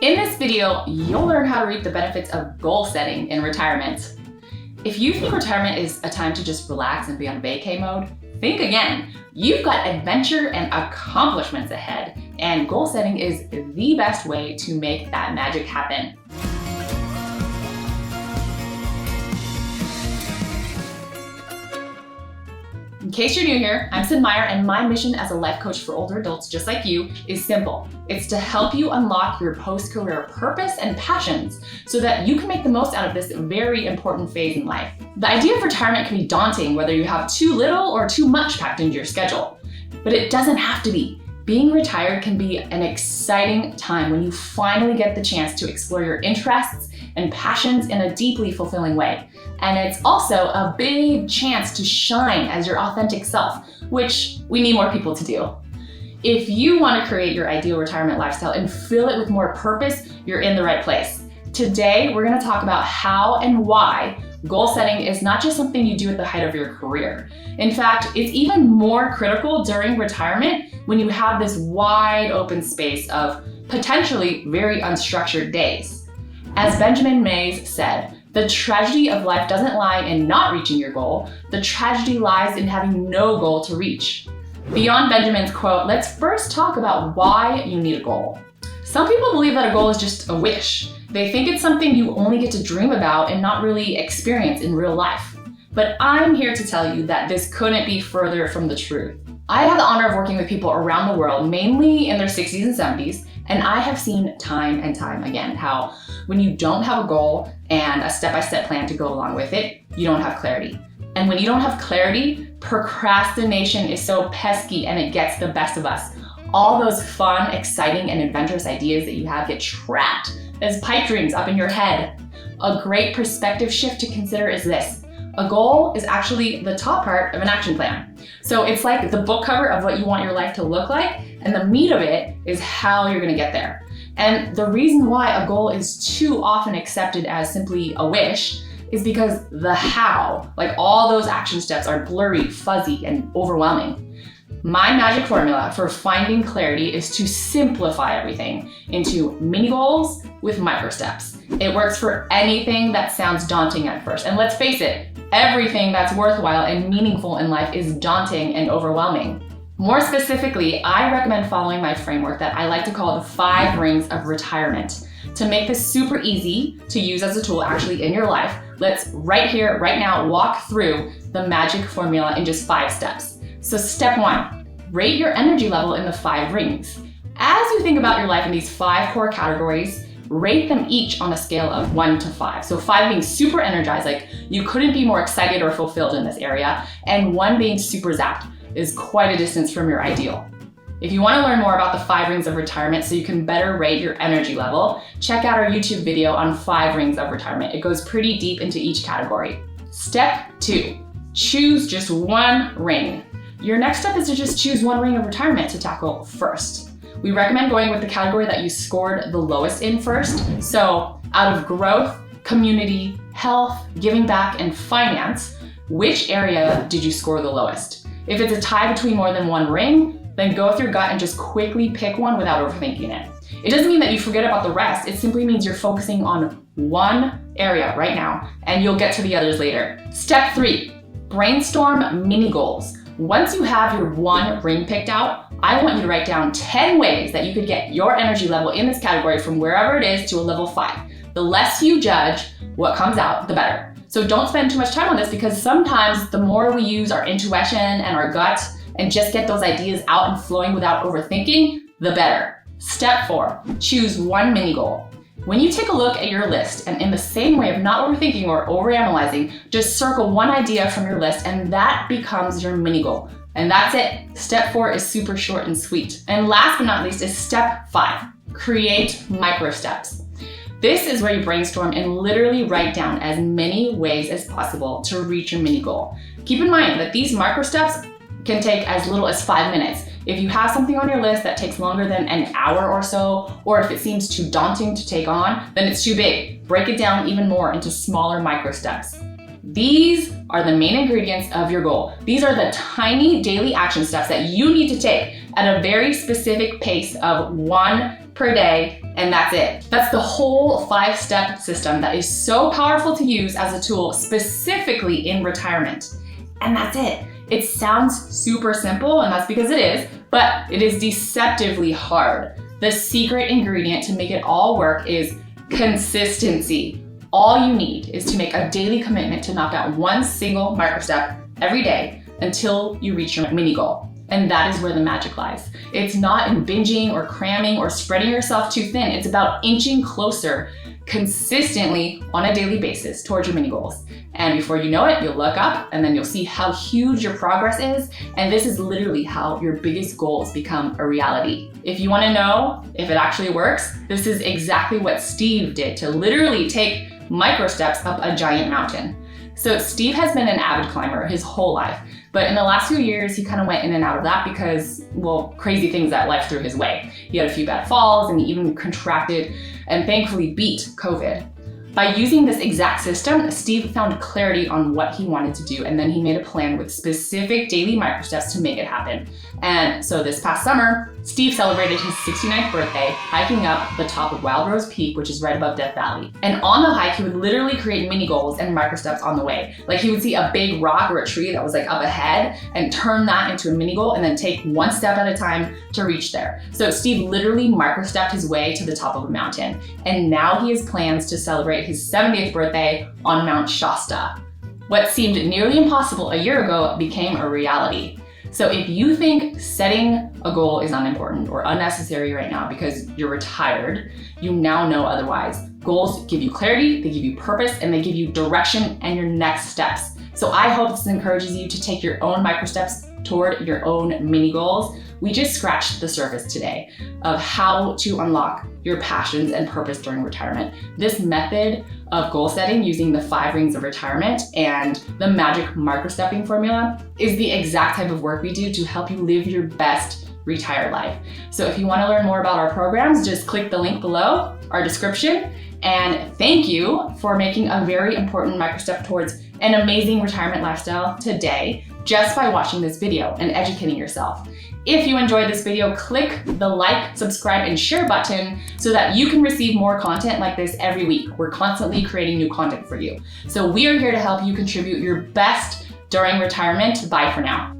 In this video, you'll learn how to reap the benefits of goal setting in retirement. If you think retirement is a time to just relax and be on vacay mode, think again. You've got adventure and accomplishments ahead, and goal setting is the best way to make that magic happen. In case you're new here, I'm Sid Meyer, and my mission as a life coach for older adults just like you is simple. It's to help you unlock your post-career purpose and passions so that you can make the most out of this very important phase in life. The idea of retirement can be daunting whether you have too little or too much packed into your schedule, but it doesn't have to be. Being retired can be an exciting time when you finally get the chance to explore your interests and passions in a deeply fulfilling way. And it's also a big chance to shine as your authentic self, which we need more people to do. If you want to create your ideal retirement lifestyle and fill it with more purpose, you're in the right place. Today, we're going to talk about how and why goal setting is not just something you do at the height of your career. In fact, it's even more critical during retirement when you have this wide open space of potentially very unstructured days. As Benjamin Mays said, the tragedy of life doesn't lie in not reaching your goal. The tragedy lies in having no goal to reach. Beyond Benjamin's quote, let's first talk about why you need a goal. Some people believe that a goal is just a wish. They think it's something you only get to dream about and not really experience in real life. But I'm here to tell you that this couldn't be further from the truth. I have the honor of working with people around the world, mainly in their 60s and 70s, and I have seen time and time again how when you don't have a goal and a step-by-step plan to go along with it, you don't have clarity. And when you don't have clarity, procrastination is so pesky and it gets the best of us. All those fun, exciting, and adventurous ideas that you have get trapped as pipe dreams up in your head. A great perspective shift to consider is this. A goal is actually the top part of an action plan. So it's like the book cover of what you want your life to look like, and the meat of it is how you're gonna get there. And the reason why a goal is too often accepted as simply a wish is because the how, like all those action steps, are blurry, fuzzy, and overwhelming. My magic formula for finding clarity is to simplify everything into mini goals with micro steps. It works for anything that sounds daunting at first. And let's face it, everything that's worthwhile and meaningful in life is daunting and overwhelming. More specifically, I recommend following my framework that I like to call the 5 rings of retirement. To make this super easy to use as a tool actually in your life, let's right here, right now, walk through the magic formula in just 5 steps. So step 1, rate your energy level in the 5 rings. As you think about your life in these 5 core categories, rate them each on a scale of 1 to 5. So 5 being super energized, like you couldn't be more excited or fulfilled in this area, and 1 being super zapped is quite a distance from your ideal. If you want to learn more about the 5 rings of retirement so you can better rate your energy level, check out our YouTube video on 5 rings of retirement. It goes pretty deep into each category. Step 2, choose just 1 ring. Your next step is to just choose 1 ring of retirement to tackle first. We recommend going with the category that you scored the lowest in first. So out of growth, community, health, giving back, and finance, which area did you score the lowest? If it's a tie between more than 1 ring, then go with your gut and just quickly pick one without overthinking it. It doesn't mean that you forget about the rest. It simply means you're focusing on 1 area right now, and you'll get to the others later. Step 3, brainstorm mini goals. Once you have your 1 ring picked out, I want you to write down 10 ways that you could get your energy level in this category from wherever it is to a level 5. The less you judge what comes out, the better. So don't spend too much time on this, because sometimes the more we use our intuition and our gut and just get those ideas out and flowing without overthinking, the better. Step 4, choose 1 mini goal. When you take a look at your list, and in the same way of not overthinking or overanalyzing, just circle 1 idea from your list and that becomes your mini goal. And that's it. Step 4 is super short and sweet. And last but not least is step 5, create micro steps. This is where you brainstorm and literally write down as many ways as possible to reach your mini goal. Keep in mind that these micro steps can take as little as 5 minutes. If you have something on your list that takes longer than an hour or so, or if it seems too daunting to take on, then it's too big. Break it down even more into smaller micro steps. These are the main ingredients of your goal. These are the tiny daily action steps that you need to take at a very specific pace of 1 per day and that's it. That's the whole 5-step system that is so powerful to use as a tool specifically in retirement. And that's it. It sounds super simple, and that's because it is, but it is deceptively hard. The secret ingredient to make it all work is consistency. All you need is to make a daily commitment to knock out one single micro step every day until you reach your mini goal. And that is where the magic lies. It's not in binging or cramming or spreading yourself too thin. It's about inching closer consistently on a daily basis towards your mini goals. And before you know it, you'll look up and then you'll see how huge your progress is. And this is literally how your biggest goals become a reality. If you want to know if it actually works, this is exactly what Steve did to literally take micro steps up a giant mountain. So Steve has been an avid climber his whole life, but in the last few years, he kind of went in and out of that because, well, crazy things that life threw his way. He had a few bad falls and he even contracted and thankfully beat COVID. By using this exact system, Steve found clarity on what he wanted to do, and then he made a plan with specific daily micro steps to make it happen. And so this past summer, Steve celebrated his 69th birthday hiking up the top of Wild Rose Peak, which is right above Death Valley. And on the hike, he would literally create mini goals and micro steps on the way. Like he would see a big rock or a tree that was like up ahead and turn that into a mini goal and then take one step at a time to reach there. So Steve literally micro stepped his way to the top of a mountain. And now he has plans to celebrate his 70th birthday on Mount Shasta. What seemed nearly impossible a year ago became a reality. So if you think setting a goal is unimportant or unnecessary right now because you're retired, you now know otherwise. Goals give you clarity, they give you purpose, and they give you direction and your next steps. So I hope this encourages you to take your own micro steps toward your own mini goals. We just scratched the surface today of how to unlock your passions and purpose during retirement. This method of goal setting using the 5 rings of retirement and the magic micro stepping formula is the exact type of work we do to help you live your best retired life. So if you want to learn more about our programs, just click the link below our description. And thank you for making a very important micro step towards an amazing retirement lifestyle today just by watching this video and educating yourself. If you enjoyed this video, click the like, subscribe, and share button so that you can receive more content like this every week. We're constantly creating new content for you. So we are here to help you contribute your best during retirement. Bye for now.